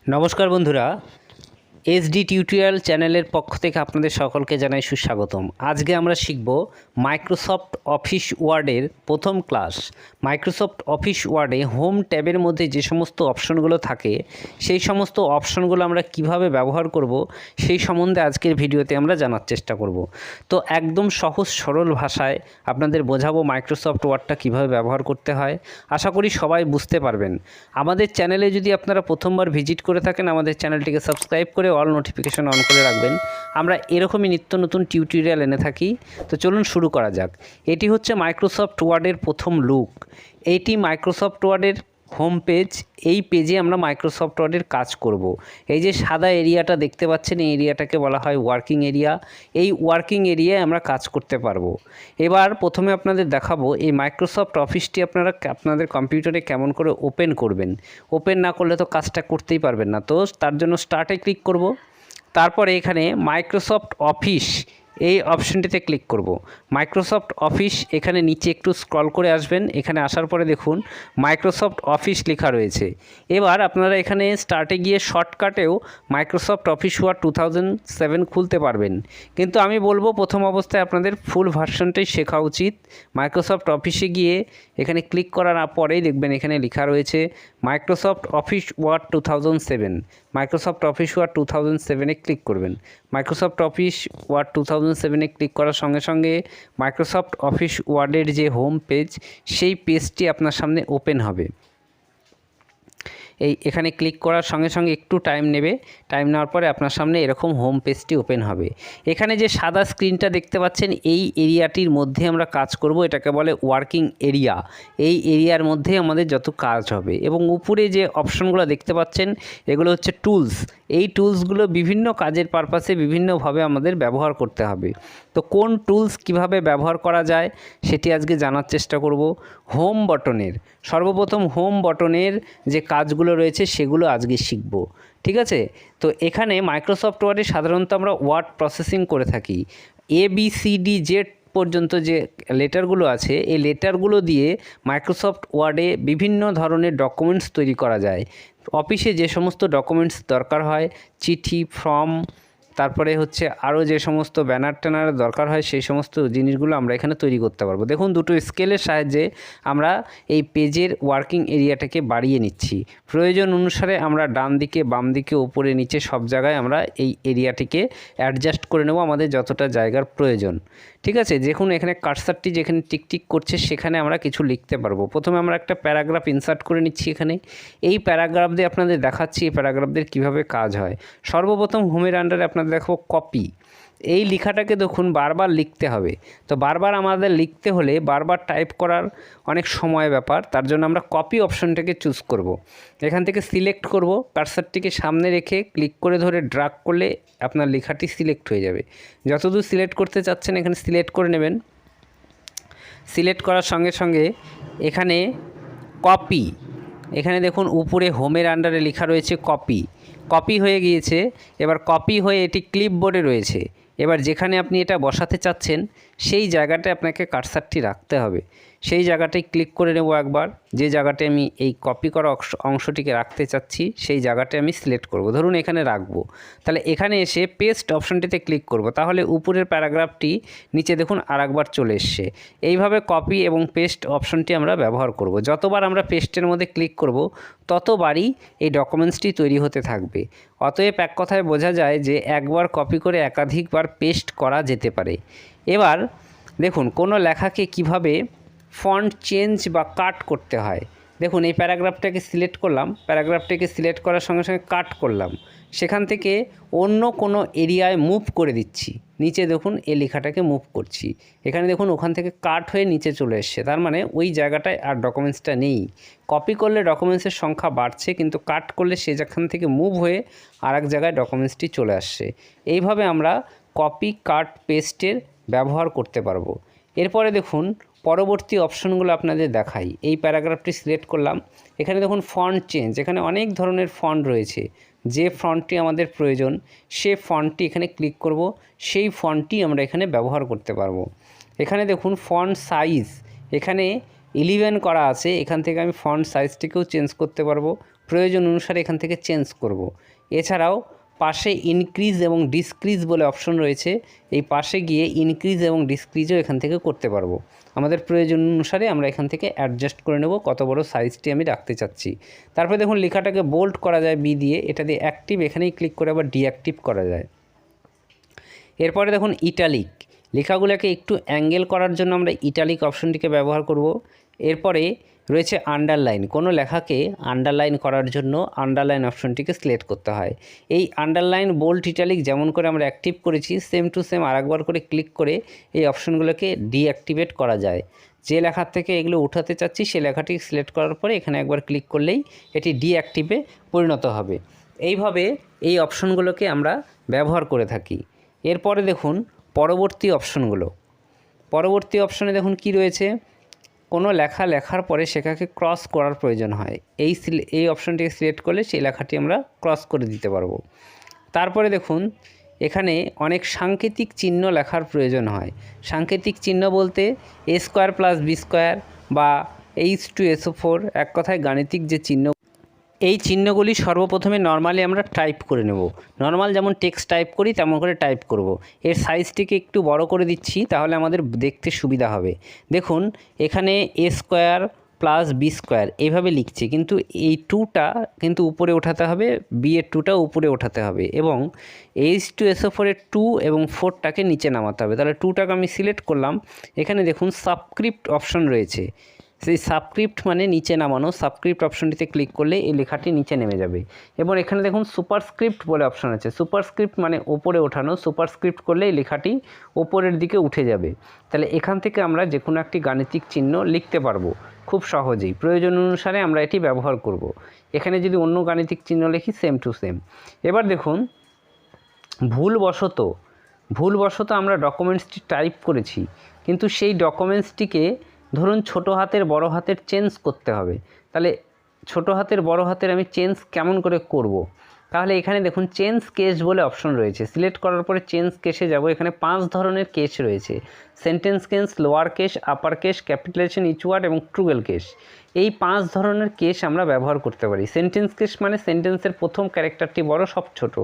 নমস্কার বন্ধুরা, SD tutorial চ্যানেলের পক্ষ থেকে আপনাদের সকলকে জানাই সুস্বাগতম। আজকে আমরা শিখব মাইক্রোসফট অফিস ওয়ার্ডের প্রথম ক্লাস। মাইক্রোসফট অফিস ওয়ার্ডে হোম ট্যাবের মধ্যে যে সমস্ত অপশনগুলো থাকে সেই সমস্ত অপশনগুলো আমরা কিভাবে ব্যবহার করব সেই সম্বন্ধে আজকের ভিডিওতে আমরা জানার চেষ্টা করব। তো একদম সহজ সরল ভাষায় আপনাদের বোঝাবো মাইক্রোসফট ওয়ার্ডটা কিভাবে ব্যবহার করতে হয়। আশা করি সবাই বুঝতে পারবেন। আমাদের চ্যানেলে যদি আপনারা প্রথমবার ভিজিট করে থাকেন, আমাদের চ্যানেলটিকে সাবস্ক্রাইব করে অল নোটিফিকেশন অন করে রাখবেন। আমরা এরকমই নিত্য নতুন টিউটোরিয়াল এনে থাকি। তো চলুন শুরু করা যাক। এটি হচ্ছে মাইক্রোসফট ওয়ার্ডের প্রথম লুক। এইটি মাইক্রোসফট ওয়ার্ডের হোম পেজ। এই পেজে আমরা মাইক্রোসফট ওয়ার্ডের কাজ করব। এই যে সাদা এরিয়াটা দেখতে পাচ্ছেন, এই এরিয়াটাকে বলা হয় ওয়ার্কিং এরিয়া। এই ওয়ার্কিং এরিয়ায় আমরা কাজ করতে পারবো। এবার প্রথমে আপনাদের দেখাবো এই মাইক্রোসফট অফিসটি আপনারা আপনাদের কম্পিউটারে কেমন করে ওপেন করবেন। ওপেন না করলে তো কাজটা করতেই পারবেন না। তো তার জন্য স্টার্টে ক্লিক করব। তারপরে এখানে মাইক্রোসফট অফিস এই অপশনটিতে ক্লিক করব। মাইক্রোসফট অফিস এখানে নিচে একটু স্ক্রল করে আসবেন। এখানে আসার পরে দেখুন মাইক্রোসফট অফিস লেখা রয়েছে। এবার আপনারা এখানে স্টার্টে গিয়ে শর্টকাটেও মাইক্রোসফট অফিস ওয়ার্ড 2007 খুলতে পারবেন, কিন্তু আমি বলবো প্রথম অবস্থায় আপনাদের ফুল ভার্সনটাই শেখা উচিত। মাইক্রোসফট অফিসে গিয়ে এখানে ক্লিক করার পরেই দেখবেন এখানে লেখা রয়েছে Microsoft office word 2007। Microsoft office word 2007-এ ক্লিক করবেন। মাইক্রোসফট অফিস ওয়ার্ড 2007-এ ক্লিক করার সঙ্গে সঙ্গে মাইক্রোসফট অফিস ওয়ার্ডের যে হোম পেজ সেই পেজটি আপনার সামনে ওপেন হবে। এখানে ক্লিক করার সঙ্গে সঙ্গে একটু টাইম নেবে। টাইম নেওয়ার পরে আপনার সামনে এরকম হোম পেজটি ওপেন হবে। এখানে যে সাদা স্ক্রিনটা দেখতে পাচ্ছেন, এই এরিয়াটির মধ্যে আমরা কাজ করব। এটাকে বলে ওয়ার্কিং এরিয়া। এই এরিয়ার মধ্যে আমাদের যত কাজ হবে। এবং উপরে যে অপশনগুলো দেখতে পাচ্ছেন এগুলো হচ্ছে টুলস। এই টুলসগুলো বিভিন্ন কাজের পারপাসে বিভিন্নভাবে আমাদের ব্যবহার করতে হবে। তো কোন টুলস কিভাবে ব্যবহার করা যায় সেটি আজকে জানার চেষ্টা করব। হোম বটনের সর্বপ্রথম হোম বটনের যে কাজগুলো রয়েছে সেগুলো আজকে শিখব। ঠিক আছে? তো এখানে মাইক্রোসফট ওয়ার্ডে সাধারণত আমরা ওয়ার্ড প্রসেসিং করে থাকি। ABCD পর্যন্ত যে লেটারগুলো আছে এই লেটারগুলো দিয়ে মাইক্রোসফট ওয়ার্ডে বিভিন্ন ধরনের ডকুমেন্টস তৈরি করা যায়। অফিসে যে সমস্ত ডকুমেন্টস দরকার হয়, চিঠি, ফর্ম, তারপরে হচ্ছে আরও যে সমস্ত ব্যানার ট্যানার দরকার হয় সেই সমস্ত জিনিসগুলো আমরা এখানে তৈরি করতে পারবো। দেখুন দুটো স্কেলের সাহায্যে আমরা এই পেজের ওয়ার্কিং এরিয়াটাকে বাড়িয়ে নিচ্ছি। প্রয়োজন অনুসারে আমরা ডান দিকে, বাম দিকে, উপরে, নিচে সব জায়গায় আমরা এই এরিয়াটিকে অ্যাডজাস্ট করে নেব আমাদের যতটা জায়গার প্রয়োজন। ঠিক আছে? দেখুন এখানে কার্সারটি যেখানে টিকটিক করছে সেখানে আমরা কিছু লিখতে পারবো। প্রথমে আমরা একটা প্যারাগ্রাফ ইনসার্ট করে নিচ্ছি এখানে। এই প্যারাগ্রাফ দিয়ে আপনাদের দেখাচ্ছি এই প্যারাগ্রাফদের কীভাবে কাজ হয়। সর্বপ্রথম হোমের আন্ডারে আপনাদের দেখো কপি। এই লেখাটাকে দেখুন বারবার লিখতে হবে। তো বারবার আমাদের লিখতে হলে বারবার টাইপ করার অনেক সময় ব্যাপার। তার জন্য আমরা কপি অপশনটাকে চুজ করব। এখান থেকে সিলেক্ট করব, কার্সারটিকে সামনে রেখে ক্লিক করে ধরে ড্র্যাগ করলে আপনার লেখাটি সিলেক্ট হয়ে যাবে। যতদূর সিলেক্ট করতে চাচ্ছেন এখানে সিলেক্ট করে নেবেন। সিলেক্ট করার সঙ্গে সঙ্গে এখানে কপি, এখানে দেখুন উপরে হোমের আন্ডারে লেখা রয়েছে কপি। কপি হয়ে গিয়েছে। এবার কপি হয়ে এটি ক্লিপবোর্ডে রয়েছে। এবার যেখানে আপনি এটা বসাতে চাচ্ছেন সেই জায়গাটায় আপনাকে কার্সারটি রাখতে হবে। সেই জায়গাটায় ক্লিক করে নেব একবার। যে জায়গাটায় আমি এই কপি করা অংশটিকে রাখতে চাচ্ছি সেই জায়গাটায় আমি সিলেক্ট করব। ধরুন এখানে রাখবো। তাহলে এখানে এসে পেস্ট অপশনটিতে ক্লিক করব। তাহলে উপরের প্যারাগ্রাফটি নিচে দেখুন আরেকবার চলে এসছে। এইভাবে কপি এবং পেস্ট অপশনটি আমরা ব্যবহার করব। যতবার আমরা পেস্টের মধ্যে ক্লিক করব ততবারই এই ডকুমেন্টসটি তৈরি হতে থাকবে। অতএব এক কথায় বোঝা যায় যে একবার কপি করে একাধিকবার পেস্ট করা যেতে পারে। এবার দেখুন কোনো লেখাকে কিভাবে ফন্ট চেঞ্জ বা কাট করতে হয়। দেখুন এই প্যারাগ্রাফটাকে সিলেক্ট করলাম, প্যারাগ্রাফটাকে সিলেক্ট করার সঙ্গে সঙ্গে কাট করলাম, সেখান থেকে অন্য কোনো এরিয়ায় মুভ করে দিচ্ছি। নিচে দেখুন এই লেখাটাকে মুভ করছি। এখানে দেখুন ওখান থেকে কাট হয়ে নিচে চলে এসছে। তার মানে ওই জায়গাটায় আর ডকুমেন্টসটা নেই। কপি করলে ডকুমেন্টসের সংখ্যা বাড়ছে, কিন্তু কাট করলে সে যেখান থেকে মুভ হয়ে আর এক জায়গায় ডকুমেন্টসটি চলে আসছে। এইভাবে আমরা কপি, কাট, পেস্টের ব্যবহার করতে পারবো। এরপরে দেখুন পরবর্তী অপশনগুলো আপনাদের দেখাই। এই প্যারাগ্রাফটি সিলেক্ট করলাম। এখানে দেখুন ফন্ট চেঞ্জ। এখানে অনেক ধরনের ফন্ট রয়েছে। যে ফন্টটি আমাদের প্রয়োজন সে ফন্টটি এখানে ক্লিক করব। সেই ফন্টটি আমরা এখানে ব্যবহার করতে পারবো। এখানে দেখুন ফন্ট সাইজ এখানে 11 করা আছে। এখান থেকে আমি ফন্ট সাইজটিকেও চেঞ্জ করতে পারবো। প্রয়োজন অনুসারে এখান থেকে চেঞ্জ করব। এছাড়াও পাশে ইনক্রিজ এবং ডিসক্রিজ বলে অপশন রয়েছে, এই পাশে গিয়ে ইনক্রিজ এবং ডিসক্রিজও এখান থেকে করতে পারবো। আমাদের প্রয়োজন অনুসারে আমরা এখান থেকে অ্যাডজাস্ট করে নেব কত বড় সাইজটি আমি রাখতে চাচ্ছি। তারপরে দেখুন লেখাটাকে বোল্ড করা যায় বি দিয়ে, এটা দিয়ে অ্যাক্টিভ, এখানেই ক্লিক করে আবার ডিঅ্যাক্টিভ করা যায়। এরপরে দেখুন ইটালিক, লেখাগুলোকে একটু অ্যাঙ্গেল করার জন্য আমরা ইটালিক অপশনটিকে ব্যবহার করব। এরপরে রয়েছে আন্ডারলাইন, কোনো লেখাকে আন্ডারলাইন করার জন্য আন্ডারলাইন অপশনটিকে সিলেক্ট করতে হয়। এই আন্ডারলাইন, বোল্ড, ইটালিক যেমন করে আমরা অ্যাক্টিভ করেছি সেম টু সেম আরেকবার করে ক্লিক করে এই অপশনগুলোকে ডিঅ্যাক্টিভেট করা যায়। যে লেখার থেকে এগুলো উঠাতে চাচ্ছি সে লেখাটি সিলেক্ট করার পরে এখানে একবার ক্লিক করলেই এটি ডিঅ্যাক্টিভে পরিণত হবে। এইভাবে এই অপশনগুলোকে আমরা ব্যবহার করে থাকি। এরপরে দেখুন পরবর্তী অপশনগুলো। পরবর্তী অপশনে দেখুন কি রয়েছে, কোনো লেখা লেখার পরে সেটাকে ক্রস করার প্রয়োজন হয়, এই অপশনটিকে সিলেক্ট করলে সেই লেখাটি আমরা ক্রস করে দিতে পারবো। তারপরে দেখুন এখানে অনেক সাংকেতিক চিহ্ন লেখার প্রয়োজন হয়। সাংকেতিক চিহ্ন বলতে এ স্কোয়ার প্লাস বি স্কোয়ার বা H2SO4, এক কথায় গাণিতিক যে চিহ্ন, এই চিহ্নগুলি সর্বপ্রথমে নর্মালি আমরা টাইপ করে নেব। নর্মাল যেমন টেক্সট টাইপ করি তেমন করে টাইপ করব। এর সাইজটিকে একটু বড় করে দিচ্ছি তাহলে আমাদের দেখতে সুবিধা হবে। দেখুন এখানে এ স্কোয়ার প্লাস বি স্কোয়ার এইভাবে লিখছি, কিন্তু এই টুটা কিন্তু উপরে ওঠাতে হবে, বি এর টুটা উপরে ওঠাতে হবে এবং H2SO4 এর 2 এবং 4টাকে নিচে নামাতে হবে। তাহলে 2টাকে আমি সিলেক্ট করলাম। এখানে দেখুন সাবস্ক্রিপ্ট অপশন রয়েছে, সেই সাবস্ক্রিপ্ট মানে নিচে নামানো, সাবস্ক্রিপ্ট অপশনটিতে ক্লিক করলে এই লেখাটি নিচে নেমে যাবে। এবং এখানে দেখুন সুপারস্ক্রিপ্ট বলে অপশন আছে, সুপারস্ক্রিপ্ট মানে ওপরে ওঠানো, সুপারস্ক্রিপ্ট করলে এই লেখাটি ওপরের দিকে উঠে যাবে। তাহলে এখান থেকে আমরা যে কোনো একটি গাণিতিক চিহ্ন লিখতে পারবো খুব সহজেই, প্রয়োজন অনুসারে আমরা এটি ব্যবহার করব। এখানে যদি অন্য গাণিতিক চিহ্ন লিখি সেম টু সেম। এবার দেখুন ভুলবশত আমরা ডকুমেন্টসটি টাইপ করেছি, কিন্তু সেই ডকুমেন্টসটিকে ধরুন ছোট হাতের বড় হাতের চেঞ্জ করতে হবে। তাহলে ছোট হাতের বড় হাতের আমি চেঞ্জ কেমন করে করব? তাহলে এখানে দেখুন চেঞ্জ কেস বলে অপশন রয়েছে, সিলেক্ট করার পরে চেঞ্জ কেসে যাব। এখানে 5 ধরনের কেস রয়েছে, sentence case, lower case, upper case, capitalization each word এবং ট্রুগেল কেস। এই 5 ধরনের কেস আমরা ব্যবহার করতে পারি। সেন্টেন্স কেস মানে সেন্টেন্সের প্রথম ক্যারেক্টারটি বড়, সব ছোট।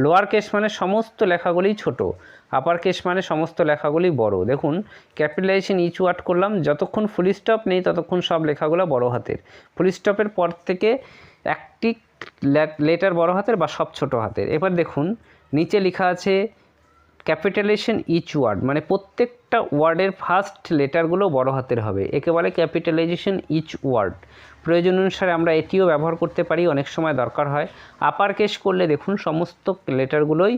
লোয়ার কেস মানে সমস্ত লেখাগুলিই ছোট। আপার কেস মানে সমস্ত লেখাগুলি বড়। দেখুন ক্যাপিটালাইজেশন ইচ ওয়ার্ড করলাম, যতক্ষণ ফুল স্টপ নেই ততক্ষণ সব লেখাগুলো বড় হাতের। ফুল স্টপের পর থেকে একটি লেটার বড় হাতের বা সব ছোট হাতের। এবার দেখুন নিচে লেখা আছে ক্যাপিটালাইজেশন ইচ ওয়ার্ড, মানে প্রত্যেকটা ওয়ার্ডের ফার্স্ট লেটারগুলো বড় হাতের হবে, একে বলে ক্যাপিটালাইজেশন ইচ ওয়ার্ড। প্রয়োজন অনুসারে আমরা এটিও ব্যবহার করতে পারি, অনেক সময় দরকার হয়। আপার কেস করলে দেখুন সমস্ত লেটারগুলোই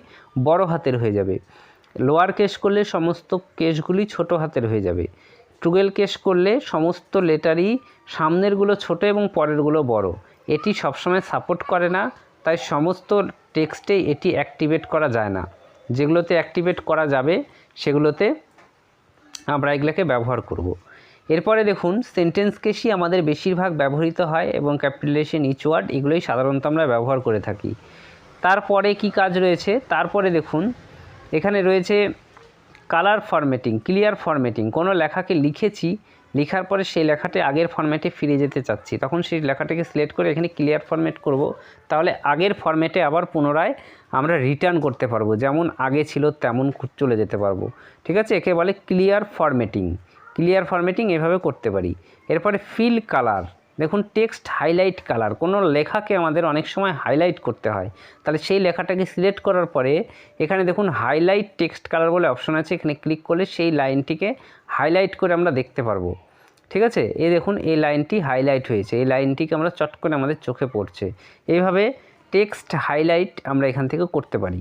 বড় হাতের হয়ে যাবে। লোয়ার কেস করলে সমস্ত কেসগুলি ছোট হাতের হয়ে যাবে। ট্রুগেল কেস করলে সমস্ত লেটারই সামনেরগুলো ছোট এবং পরেরগুলো বড়। এটি সবসময় সাপোর্ট করে না, তাই সমস্ত টেক্সটে এটি অ্যাক্টিভেট করা যায় না। যেগুলোতে অ্যাক্টিভেট করা যাবে সেগুলোতে আমরা এগুলোকে ব্যবহার করব। এরপরে দেখুন সেন্টেন্স কেসই আমাদের বেশিরভাগ ব্যবহৃত হয় এবং ক্যাপিটালাইজেশন ইচ ওয়ার্ড এগুলোই সাধারণত আমরা ব্যবহার করে থাকি। তারপরে কি কাজ রয়েছে? তারপরে দেখুন এখানে রয়েছে কালার ফরম্যাটিং, ক্লিয়ার ফরম্যাটিং। কোনো লেখাকে লিখেছি, লেখার পরে সেই লেখাটি আগের ফরম্যাটে ফিরে যেতে চাচ্ছি, তখন সেই লেখাটাকে সিলেক্ট করে এখানে ক্লিয়ার ফরম্যাট করব। তাহলে আগের ফরম্যাটে আবার পুনরায় আমরা রিটার্ন করতে পারবো, যেমন আগে ছিল তেমন চলে যেতে পারবো। ঠিক আছে, একে বলে ক্লিয়ার ফরম্যাটিং। ক্লিয়ার ফরম্যাটিং এভাবে করতে পারি। এরপরে ফিল কালার, দেখুন টেক্সট হাইলাইট কালার, কোনো লেখাকে আমাদের অনেক সময় হাইলাইট করতে হয়, তাহলে সেই লেখাটাকে সিলেক্ট করার পরে এখানে দেখুন হাইলাইট টেক্সট কালার বলে অপশন আছে, এখানে ক্লিক করলে সেই লাইনটিকে হাইলাইট করে আমরা দেখতে পারবো। ঠিক আছে, এই দেখুন এই লাইনটি হাইলাইট হয়েছে, এই লাইনটিকে আমরা চট করে আমাদের চোখে পড়ছে। এইভাবে টেক্সট হাইলাইট আমরা এখান থেকে করতে পারি।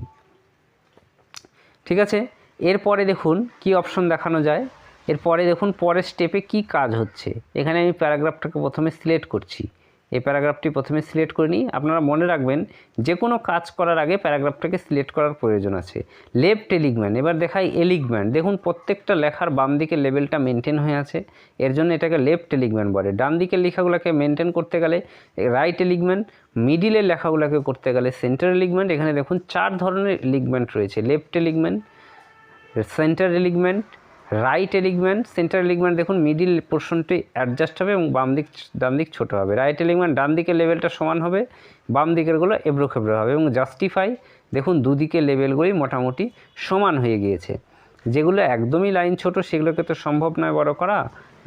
ঠিক আছে, এরপরে দেখুন কি অপশন দেখানো যায়। এরপরে দেখুন পরের স্টেপে কি কাজ হচ্ছে। এখানে আমি প্যারাগ্রাফটাকে প্রথমে সিলেক্ট করছি, এই প্যারাগ্রাফটি প্রথমে সিলেক্ট করে নিই। আপনারা মনে রাখবেন যে কোনো কাজ করার আগে প্যারাগ্রাফটাকে সিলেক্ট করার প্রয়োজন আছে। লেফট এলিগমেন্ট, এবার দেখাই এলিগমেন্ট। দেখুন প্রত্যেকটা লেখার বাম দিকে লেভেলটা মেনটেন হয়ে আছে, এর জন্য এটাকে লেফট এলিগমেন্ট বলে। ডান দিকের লেখাগুলোকে মেনটেন করতে গেলে রাইট এলিগমেন্ট, মিডিলের লেখাগুলোকে করতে গেলে সেন্টার এলিগমেন্ট। এখানে দেখুন 4 ধরনের এলিগমেন্ট রয়েছে, লেফট এলিগমেন্ট, সেন্টার এলিগমেন্ট, রাইট এলিগমেন্ট, সেন্টার এলিগমেন্ট দেখুন মিডিল পোর্শনটি অ্যাডজাস্ট হবে এবং ডান দিক ছোটো হবে। রাইট এলিগমেন্ট ডান দিকের লেভেলটা সমান হবে, বাম দিকেরগুলো এবড়ো খেবড়ো হবে। এবং জাস্টিফাই দেখুন দুদিকের লেভেলগুলি মোটামুটি সমান হয়ে গিয়েছে। যেগুলো একদমই লাইন ছোট সেগুলোকে তো সম্ভব নয় বড় করা,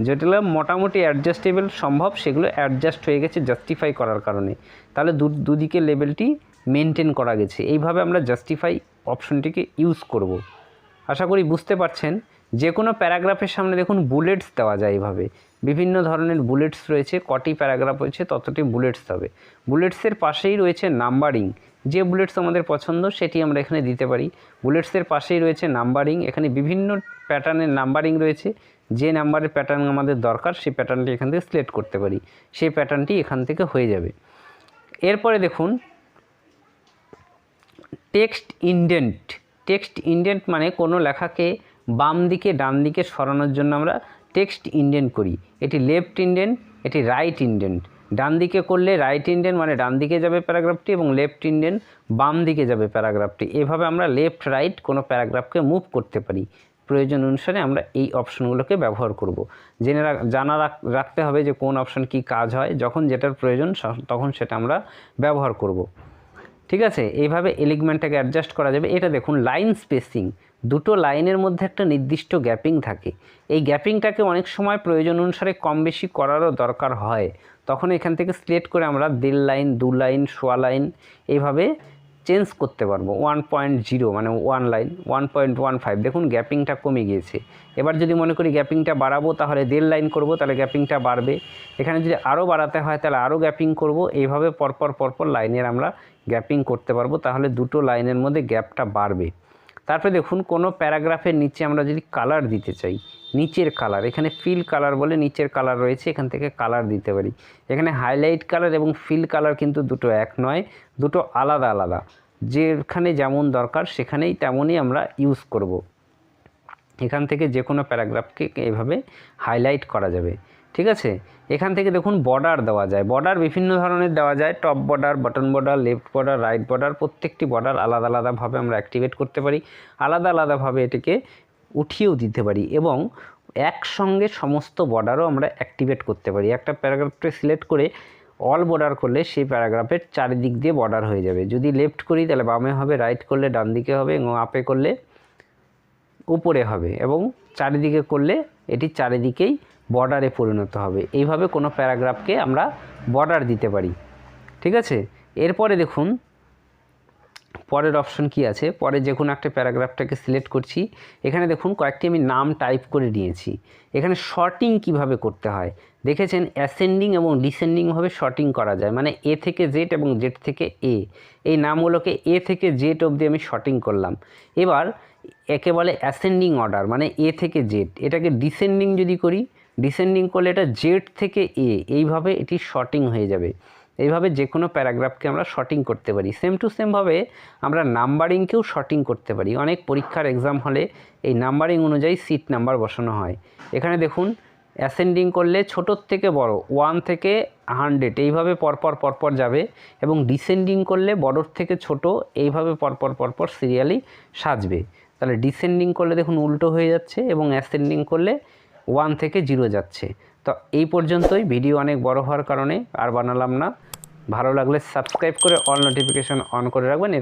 যেগুলো মোটামুটি অ্যাডজাস্টেবল সম্ভব সেগুলো অ্যাডজাস্ট হয়ে গেছে জাস্টিফাই করার কারণে। তাহলে দুদিকের লেভেলটি মেনটেন করা গেছে। এইভাবে আমরা জাস্টিফাই অপশনটিকে ইউজ করব। আশা করি বুঝতে পারছেন। যে কোনো প্যারাগ্রাফের সামনে দেখুন বুলেটস দেওয়া যায় এইভাবে, বিভিন্ন ধরনের বুলেটস রয়েছে। কটি প্যারাগ্রাফ হয়েছে ততটি বুলেটস হবে। বুলেটসের পাশেই রয়েছে নাম্বারিং, যে বুলেটস আমাদের পছন্দ সেটি আমরা এখানে দিতে পারি। বুলেটসের পাশেই রয়েছে নাম্বারিং, এখানে বিভিন্ন প্যাটার্নের নাম্বারিং রয়েছে। যে নাম্বারের প্যাটার্ন আমাদের দরকার সেই প্যাটার্নটি এখান থেকে সিলেক্ট করতে পারি, সেই প্যাটার্নটি এখান থেকে হয়ে যাবে। এরপরে দেখুন টেক্সট ইন্ডেন্ট। টেক্সট ইন্ডেন্ট মানে কোনো লেখাকে বাম দিকে ডান দিকে সরানোর জন্য আমরা টেক্সট ইন্ডেন্ট করি। এটি লেফট ইন্ডেন্ট, এটি রাইট ইন্ডেন্ট। ডান দিকে করলে রাইট ইন্ডেন্ট মানে ডান দিকে যাবে প্যারাগ্রাফটি, এবং লেফট ইন্ডেন্ট বাম দিকে যাবে প্যারাগ্রাফটি। এভাবে আমরা লেফট রাইট কোনো প্যারাগ্রাফকে মুভ করতে পারি। প্রয়োজন অনুসারে আমরা এই অপশনগুলোকে ব্যবহার করব। জানা রাখতে হবে যে কোন অপশন কি কাজ হয়, যখন যেটার প্রয়োজন তখন সেটা আমরা ব্যবহার করব। ঠিক আছে, এইভাবে এলিগমেন্টটাকে অ্যাডজাস্ট করা যাবে। এটা দেখুন লাইন স্পেসিং, দুটো লাইনের মধ্যে একটা নির্দিষ্ট গ্যাপিং থাকে। এই গ্যাপিংটাকে অনেক সময় প্রয়োজন অনুসারে কম বেশি করারও দরকার হয়, তখন এখান থেকে সিলেক্ট করে আমরা 1.5 লাইন 2 লাইন 1.25 লাইন এইভাবে চেঞ্জ করতে পারবো। 1.0 মানে 1 লাইন, 1.15 দেখুন গ্যাপিংটা কমে গিয়েছে। এবার যদি মনে করি গ্যাপিংটা বাড়াবো তাহলে 1.5 লাইন করব, তাহলে গ্যাপিংটা বাড়বে। এখানে যদি আরও বাড়াতে হয় তাহলে আরও গ্যাপিং করব। এইভাবে পরপর লাইনের আমরা গ্যাপিং করতে পারবো, তাহলে দুটো লাইনের মধ্যে গ্যাপটা বাড়বে। তারপরে দেখুন কোনো প্যারাগ্রাফের নিচে আমরা যদি কালার দিতে চাই, নিচের কালার, এখানে ফিল কালার বলে নিচের কালার রয়েছে, এখান থেকে কালার দিতে পারি। এখানে হাইলাইট কালার এবং ফিল কালার কিন্তু দুটো এক নয়, দুটো আলাদা আলাদা। যেখানে যেমন দরকার সেখানেই তেমনই আমরা ইউজ করব। এখান থেকে যে কোনো প্যারাগ্রাফকে এভাবে হাইলাইট করা যাবে। ঠিক আছে, এখান থেকে দেখুন বর্ডার দেওয়া যায়। বর্ডার বিভিন্ন ধরনের দেওয়া যায়, top border, button border, left border, right border. প্রত্যেকটি বর্ডার আলাদা আলাদাভাবে আমরা অ্যাক্টিভেট করতে পারি, আলাদা আলাদাভাবে এটিকে উঠিয়েও দিতে পারি, এবং একসঙ্গে সমস্ত বর্ডারও আমরা অ্যাক্টিভেট করতে পারি। একটা প্যারাগ্রাফকে সিলেক্ট করে অল বর্ডার করলে সেই প্যারাগ্রাফের চারিদিক দিয়ে বর্ডার হয়ে যাবে। যদি লেফট করি তাহলে বামে হবে, রাইট করলে ডান দিকে হবে, এবং আপে করলে উপরে হবে, এবং চারিদিকে করলে এটি চারিদিকেই বর্ডারে পরিণত হবে। এইভাবে কোনো প্যারাগ্রাফকে আমরা বর্ডার দিতে পারি। ঠিক আছে, এরপরে দেখুন পরের অপশন কি আছে। পরে যে কোনো একটা প্যারাগ্রাফটাকে সিলেক্ট করছি, এখানে দেখুন কয়েকটি আমি নাম টাইপ করে নিয়েছি। এখানে শর্টিং কিভাবে করতে হয় দেখেছেন, অ্যাসেন্ডিং এবং ডিসেন্ডিংভাবে শর্টিং করা যায়, মানে এ থেকে জেড এবং জেড থেকে এ। এই নামগুলোকে এ থেকে জেড অবধি আমি শর্টিং করলাম। এবার একে বলে অ্যাসেন্ডিং অর্ডার, মানে এ থেকে জেড। এটাকে ডিসেন্ডিং যদি করি, ডিসেন্ডিং করলে এটা জেড থেকে এ, এইভাবে এটি শর্টিং হয়ে যাবে। এইভাবে যে কোনো প্যারাগ্রাফকে আমরা শর্টিং করতে পারি। সেম টু সেমভাবে আমরা নাম্বারিংকেও শর্টিং করতে পারি। অনেক পরীক্ষার এক্সাম হলে এই নাম্বারিং অনুযায়ী সিট নাম্বার বসানো হয়। এখানে দেখুন অ্যাসেন্ডিং করলে ছোটোর থেকে বড় 1 থেকে 100 এইভাবে পরপর যাবে, এবং ডিসেন্ডিং করলে বড়োর থেকে ছোট এইভাবে পরপর সিরিয়ালি সাজবে। তাহলে ডিসেন্ডিং করলে দেখুন উল্টো হয়ে যাচ্ছে, এবং অ্যাসেন্ডিং করলে 1 থেকে 0 যাচ্ছে। তো এই পর্যন্তই। ভিডিও অনেক বড় হওয়ার কারণে আর বানালাম না। ভালো লাগলে সাবস্ক্রাইব করে অল নোটিফিকেশন অন করে রাখবেন।